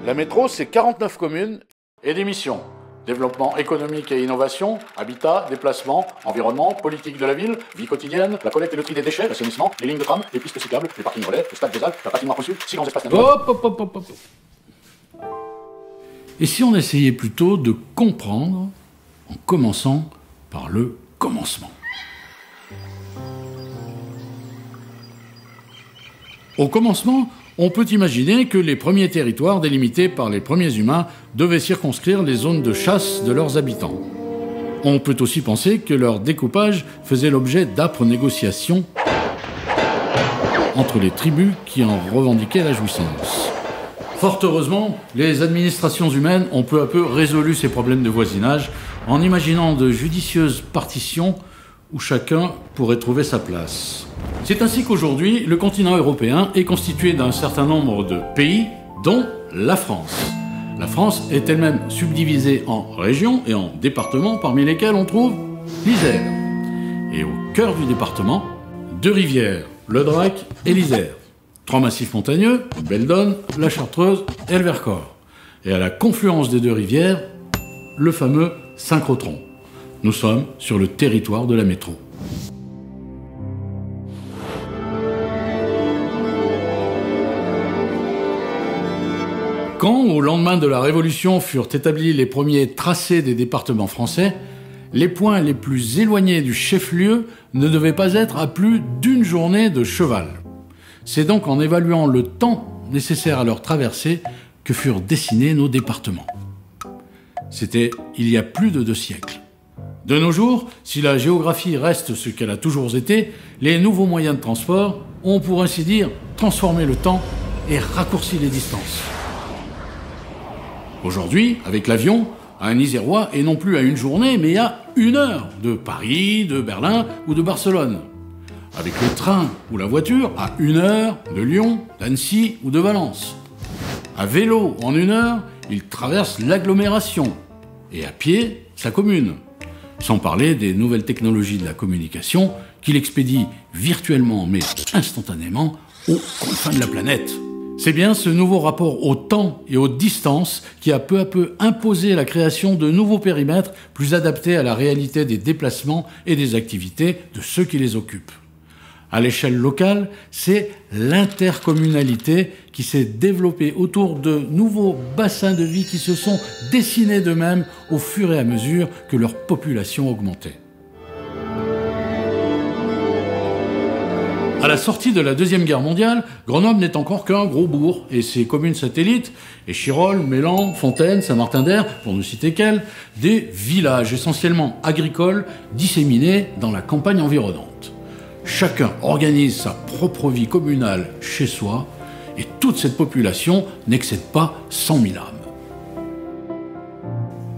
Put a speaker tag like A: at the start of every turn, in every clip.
A: La métro, c'est 49 communes et des missions. Développement économique et innovation, habitat, déplacement, environnement, politique de la ville, vie quotidienne, la collecte et le tri des déchets, l'assainissement, les lignes de tram, les pistes cyclables, les parkings relais, le stade des Alpes, la patinoire conçue, 6 grands espaces naturels.
B: Hop. Et si on essayait plutôt de comprendre en commençant par le commencement? Au commencement, on peut imaginer que les premiers territoires délimités par les premiers humains devaient circonscrire les zones de chasse de leurs habitants. On peut aussi penser que leur découpage faisait l'objet d'âpres négociations entre les tribus qui en revendiquaient la jouissance. Fort heureusement, les administrations humaines ont peu à peu résolu ces problèmes de voisinage en imaginant de judicieuses partitions où chacun pourrait trouver sa place. C'est ainsi qu'aujourd'hui, le continent européen est constitué d'un certain nombre de pays, dont la France. La France est elle-même subdivisée en régions et en départements, parmi lesquels on trouve l'Isère. Et au cœur du département, 2 rivières, le Drac et l'Isère. 3 massifs montagneux, le Beldon, la Chartreuse et le Vercors. Et à la confluence des 2 rivières, le fameux synchrotron. Nous sommes sur le territoire de la métro. Quand, au lendemain de la Révolution, furent établis les premiers tracés des départements français, les points les plus éloignés du chef-lieu ne devaient pas être à plus d'1 journée de cheval. C'est donc en évaluant le temps nécessaire à leur traversée que furent dessinés nos départements. C'était il y a plus de 2 siècles. De nos jours, si la géographie reste ce qu'elle a toujours été, les nouveaux moyens de transport ont, pour ainsi dire, transformé le temps et raccourci les distances. Aujourd'hui, avec l'avion, un Isérois est non plus à 1 journée, mais à 1 heure de Paris, de Berlin ou de Barcelone. Avec le train ou la voiture, à 1 heure de Lyon, d'Annecy ou de Valence. À vélo, en 1 heure, il traverse l'agglomération. Et à pied, sa commune. Sans parler des nouvelles technologies de la communication qu'il expédie virtuellement mais instantanément aux confins de la planète. C'est bien ce nouveau rapport au temps et aux distances qui a peu à peu imposé la création de nouveaux périmètres plus adaptés à la réalité des déplacements et des activités de ceux qui les occupent. À l'échelle locale, c'est l'intercommunalité qui s'est développée autour de nouveaux bassins de vie qui se sont dessinés d'eux-mêmes au fur et à mesure que leur population augmentait. À la sortie de la Deuxième Guerre mondiale, Grenoble n'est encore qu'un gros bourg et ses communes satellites, Échirolles, Mélan, Fontaine, Saint-Martin-d'Hères, pour ne citer qu'elles, des villages essentiellement agricoles disséminés dans la campagne environnante. Chacun organise sa propre vie communale chez soi et toute cette population n'excède pas 100 000 âmes.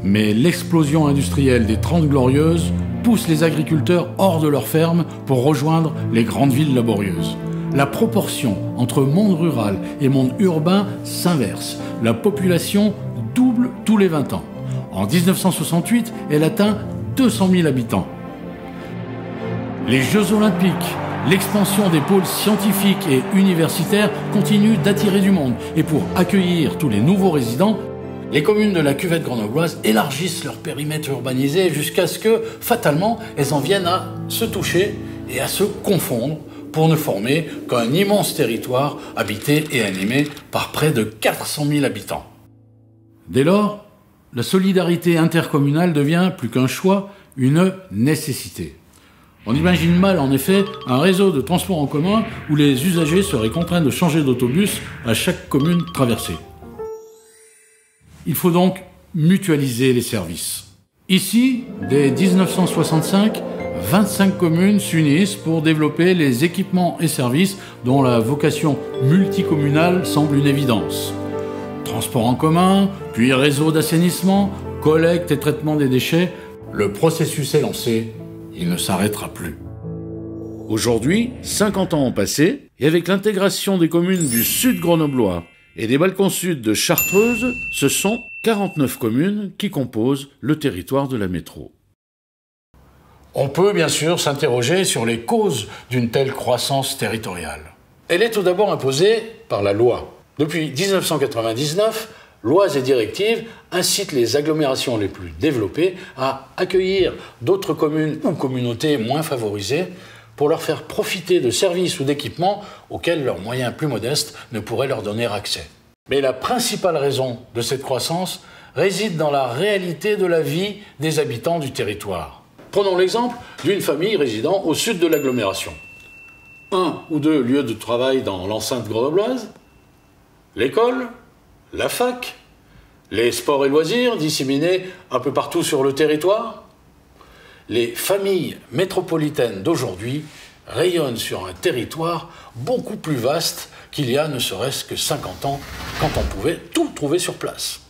B: Mais l'explosion industrielle des 30 Glorieuses pousse les agriculteurs hors de leurs fermes pour rejoindre les grandes villes laborieuses. La proportion entre monde rural et monde urbain s'inverse. La population double tous les 20 ans. En 1968, elle atteint 200 000 habitants. Les Jeux Olympiques, l'expansion des pôles scientifiques et universitaires continuent d'attirer du monde. Et pour accueillir tous les nouveaux résidents, les communes de la cuvette grenobloise élargissent leur périmètre urbanisé jusqu'à ce que, fatalement, elles en viennent à se toucher et à se confondre pour ne former qu'un immense territoire habité et animé par près de 400 000 habitants. Dès lors, la solidarité intercommunale devient plus qu'un choix, une nécessité. On imagine mal, en effet, un réseau de transport en commun où les usagers seraient contraints de changer d'autobus à chaque commune traversée. Il faut donc mutualiser les services. Ici, dès 1965, 25 communes s'unissent pour développer les équipements et services dont la vocation multicommunale semble une évidence. Transport en commun, puis réseau d'assainissement, collecte et traitement des déchets, le processus est lancé, il ne s'arrêtera plus. Aujourd'hui, 50 ans ont passé, et avec l'intégration des communes du sud grenoblois et des balcons sud de Chartreuse, ce sont 49 communes qui composent le territoire de la métro. On peut bien sûr s'interroger sur les causes d'une telle croissance territoriale. Elle est tout d'abord imposée par la loi. Depuis 1999, lois et directives incitent les agglomérations les plus développées à accueillir d'autres communes ou communautés moins favorisées pour leur faire profiter de services ou d'équipements auxquels leurs moyens plus modestes ne pourraient leur donner accès. Mais la principale raison de cette croissance réside dans la réalité de la vie des habitants du territoire. Prenons l'exemple d'une famille résidant au sud de l'agglomération. 1 ou 2 lieux de travail dans l'enceinte grenobloise, l'école, la fac, les sports et loisirs disséminés un peu partout sur le territoire. Les familles métropolitaines d'aujourd'hui rayonnent sur un territoire beaucoup plus vaste qu'il y a ne serait-ce que 50 ans, quand on pouvait tout trouver sur place.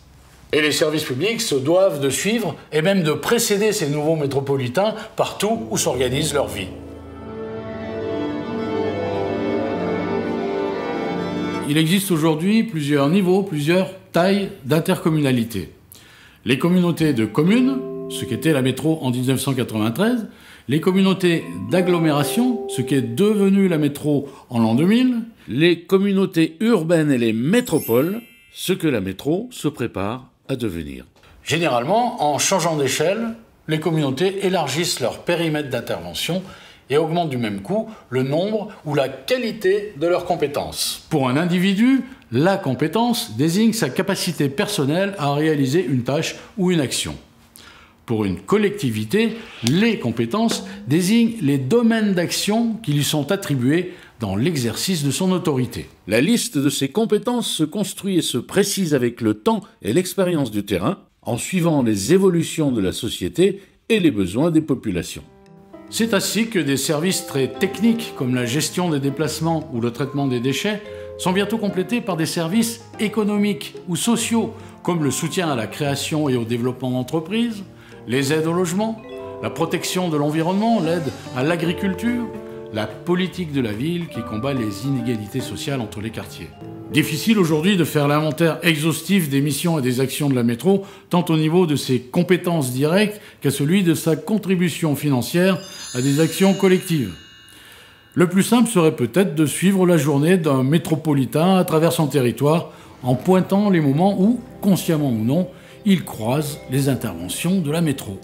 B: Et les services publics se doivent de suivre et même de précéder ces nouveaux métropolitains partout où s'organise leur vie.
C: Il existe aujourd'hui plusieurs niveaux, plusieurs tailles d'intercommunalité. Les communautés de communes, ce qu'était la métro en 1993, les communautés d'agglomération, ce qui est devenu la métro en l'an 2000, les communautés urbaines et les métropoles, ce que la métro se prépare à devenir.
B: Généralement, en changeant d'échelle, les communautés élargissent leur périmètre d'intervention et augmentent du même coup le nombre ou la qualité de leurs compétences.
C: Pour un individu, la compétence désigne sa capacité personnelle à réaliser une tâche ou une action. Pour une collectivité, les compétences désignent les domaines d'action qui lui sont attribués dans l'exercice de son autorité.
B: La liste de ces compétences se construit et se précise avec le temps et l'expérience du terrain, en suivant les évolutions de la société et les besoins des populations.
C: C'est ainsi que des services très techniques comme la gestion des déplacements ou le traitement des déchets sont bientôt complétés par des services économiques ou sociaux comme le soutien à la création et au développement d'entreprises, les aides au logement, la protection de l'environnement, l'aide à l'agriculture, la politique de la ville qui combat les inégalités sociales entre les quartiers. Difficile aujourd'hui de faire l'inventaire exhaustif des missions et des actions de la métro, tant au niveau de ses compétences directes qu'à celui de sa contribution financière à des actions collectives. Le plus simple serait peut-être de suivre la journée d'un métropolitain à travers son territoire en pointant les moments où, consciemment ou non, il croise les interventions de la métro.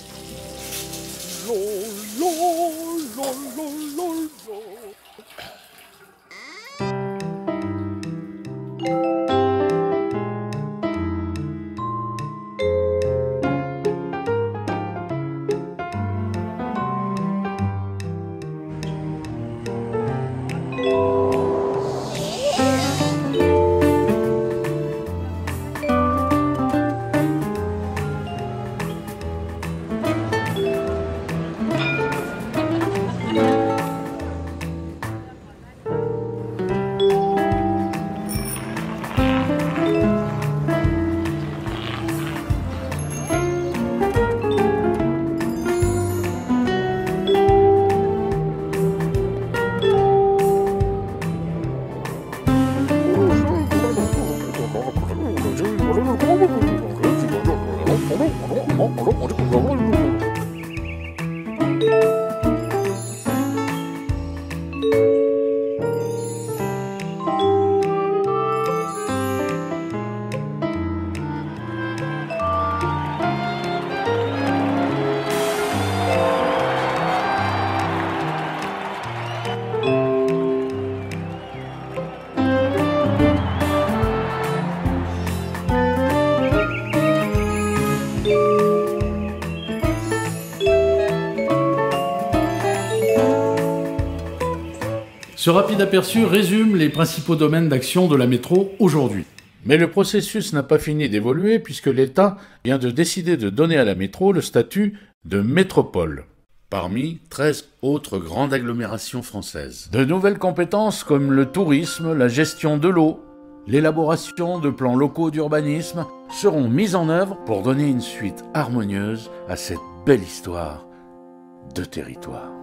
C: Ce rapide aperçu résume les principaux domaines d'action de la métro aujourd'hui.
B: Mais le processus n'a pas fini d'évoluer puisque l'État vient de décider de donner à la métro le statut de métropole, parmi 13 autres grandes agglomérations françaises. De nouvelles compétences comme le tourisme, la gestion de l'eau, l'élaboration de plans locaux d'urbanisme seront mises en œuvre pour donner une suite harmonieuse à cette belle histoire de territoire.